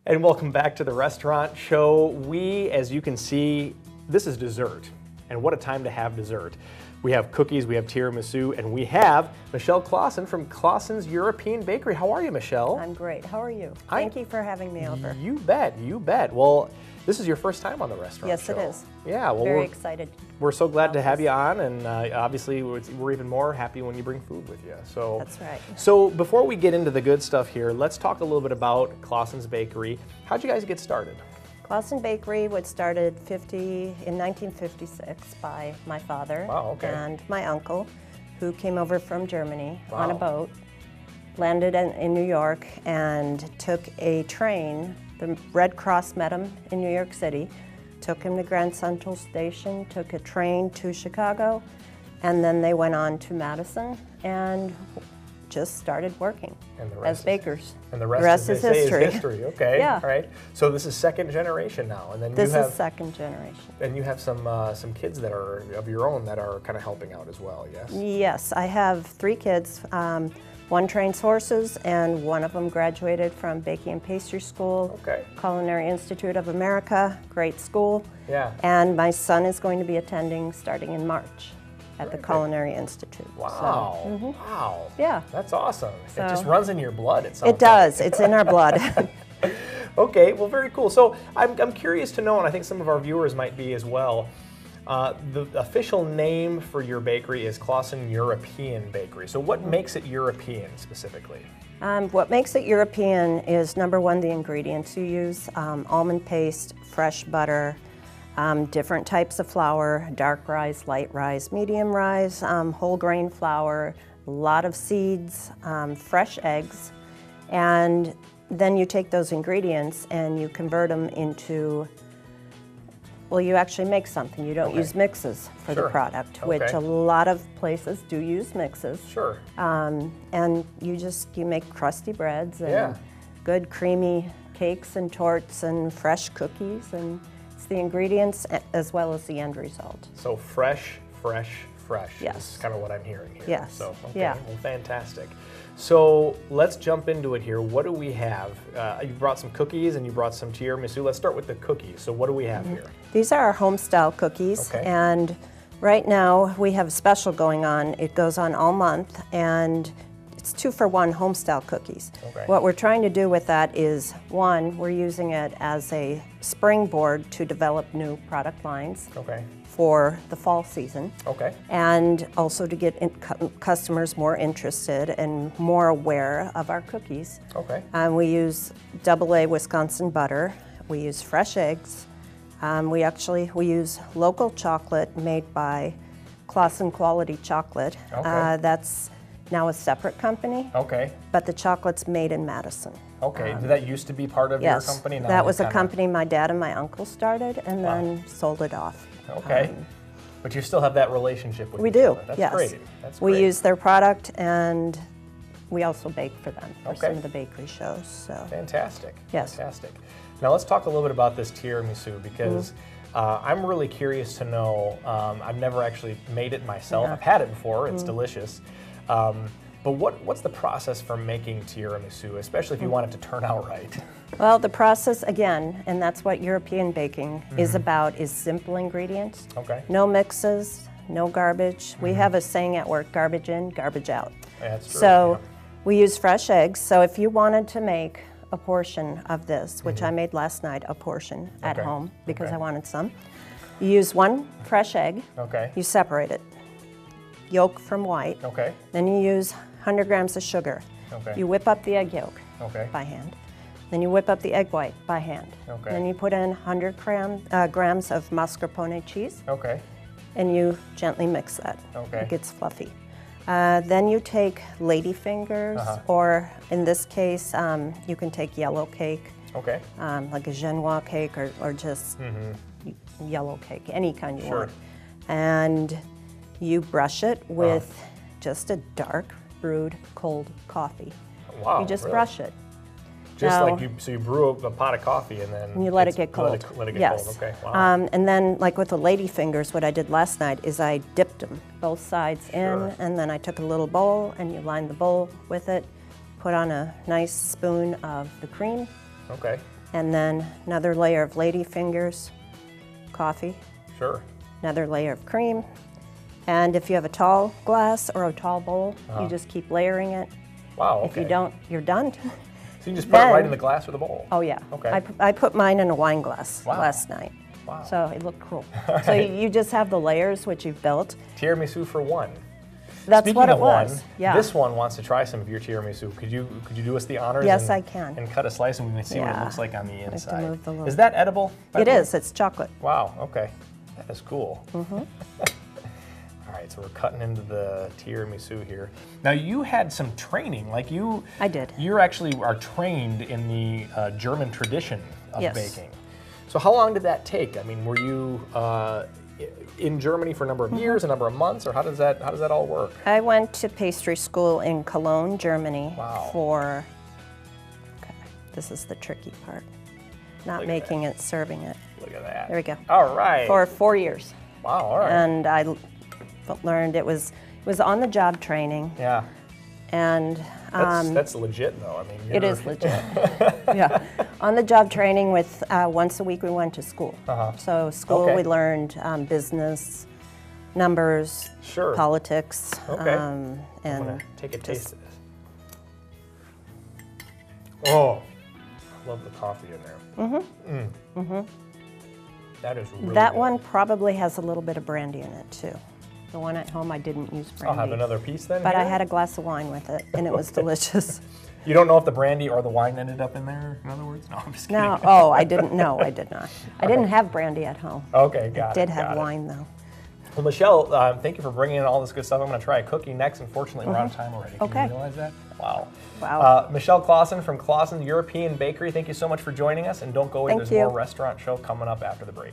And welcome back to the restaurant show. We, as you can see, this is dessert. And what a time to have dessert. We have cookies, we have tiramisu, and we have Michelle Clasen from Clasens European Bakery. How are you, Michelle? I'm great. How are you? Thank you for having me over. You bet, you bet. Well, this is your first time on the restaurant yes, show. Yes, it is. Yeah, well, very excited. We're so glad to have you on, and obviously we're even more happy when you bring food with you. So that's right. So before we get into the good stuff here, let's talk a little bit about Clasens Bakery. How'd you guys get started? Clasen Bakery was started in 1956 by my father and my uncle, who came over from Germany on a boat, landed in New York, and took a train. The Red Cross met him in New York City, took him to Grand Central Station, took a train to Chicago, and then they went on to Madison and just started working as bakers. And the rest is history. Okay, yeah. All right. So this is second generation now, and then this is second generation. And you have some kids that are of your own that are kind of helping out as well. Yes. Yes, I have 3 kids. One trains horses, and one of them graduated from Baking and Pastry School, Culinary Institute of America, great school. Yeah. And my son is going to be attending starting in March at the Culinary Institute. Wow, so, wow. Yeah. That's awesome. So, it just runs in your blood, it sounds like. It does, it's in our blood. Okay, well, very cool. So I'm curious to know, and I think some of our viewers might be as well, the official name for your bakery is Clasen European Bakery. So what makes it European specifically? What makes it European is, number one, the ingredients you use. Almond paste, fresh butter, different types of flour, dark rise, light rise, medium rise, whole grain flour, a lot of seeds, fresh eggs, and then you take those ingredients and you convert them into, well, you actually make something. You don't use mixes for the product, which a lot of places do use mixes. Sure. And you make crusty breads and good creamy cakes and torts and fresh cookies, and it's the ingredients as well as the end result. So fresh yes. is kind of what I'm hearing here. Yes. So, well, fantastic. So let's jump into it here. What do we have? You brought some cookies and you brought some tiramisu. Let's start with the cookies. So what do we have here? These are our Homestyle Cookies, and right now we have a special going on. It goes on all month, and it's 2-for-1 Homestyle Cookies. What we're trying to do with that is, one, we're using it as a springboard to develop new product lines for the fall season, and also to get customers more interested and more aware of our cookies. We use AA Wisconsin butter. We use fresh eggs. We use local chocolate made by Clasen Quality Chocolate. That's now a separate company. But the chocolate's made in Madison. Did that used to be part of your company? Now that was a company my dad and my uncle started, and then sold it off. But you still have that relationship with We do, other. That's yes. great. That's we great. use their product, and we also bake for them for some of the bakery shows. So fantastic. Yes. Fantastic. Now let's talk a little bit about this tiramisu, because I'm really curious to know. I've never actually made it myself. I've had it before. It's delicious. But what's the process for making tiramisu, especially if you want it to turn out right? Well, the process, again, and that's what European baking is about, is simple ingredients. No mixes, no garbage. We have a saying at work, garbage in, garbage out. Yeah, that's true. So we use fresh eggs. So if you wanted to make a portion of this, which I made last night, a portion at home, because I wanted some, you use 1 fresh egg. You separate it, yolk from white. Then you use 100 grams of sugar. You whip up the egg yolk by hand. Then you whip up the egg white by hand. Then you put in 100 grams of mascarpone cheese. And you gently mix that. It gets fluffy. Then you take lady fingers, or in this case, you can take yellow cake, like a Genoa cake, or just yellow cake, any kind you want. And you brush it with just a dark brewed cold coffee. Wow, you just brush it. Just like you brew a pot of coffee and then you let it get cold. Let it get cold. Okay. Wow. And then, like with the lady fingers, what I did last night is I dipped them both sides in, and then I took a little bowl and you line the bowl with it, put on a nice spoon of the cream, And then another layer of lady fingers, coffee. Sure. Another layer of cream. And if you have a tall glass or a tall bowl, you just keep layering it. Wow, okay. If you don't, you're done. So you just put it right in the glass or the bowl? Oh, yeah. Okay. I put mine in a wine glass last night. Wow. So it looked cool. So you just have the layers which you've built. Tiramisu for one. That's Speaking what it of was. One, yeah. This one wants to try some of your tiramisu. Could you do us the honors? Yes, I can. And cut a slice, and we can see what it looks like on the I inside. have to move the Is that edible? It is. It's chocolate. Wow. Okay. That is cool. All right, so we're cutting into the tiramisu here. Now you had some training, like you. I did. You actually are trained in the German tradition of Yes. baking. So how long did that take? I mean, were you in Germany for a number of years, a number of months, or how does that all work? I went to pastry school in Cologne, Germany. Wow. For. Okay, this is the tricky part. Not making it, serving it. Look at that. There we go. All right. For 4 years. Wow. All right. And I learned it was on the job training. Yeah. And that's legit, though. I mean, it is legit. Yeah, on the job training with once a week we went to school. So school we learned business, numbers, politics, and I'm gonna take a taste of this. Oh, I love the coffee in there. That is really that good. one probably has a little bit of brandy in it too. The one at home I didn't use brandy. I'll have another piece then. But here? I had a glass of wine with it, and it was delicious. You don't know if the brandy or the wine ended up in there, in other words? No, I'm just kidding. No, oh, I didn't know. I did not. I didn't have brandy at home. Okay, got it. I did have wine, though. Well, Michelle, thank you for bringing in all this good stuff. I'm going to try a cookie next. Unfortunately, we're out of time already. Can you realize that? Wow. Wow. Michelle Clasen from Clasen European Bakery, thank you so much for joining us. And don't go away, there's more restaurant show coming up after the break.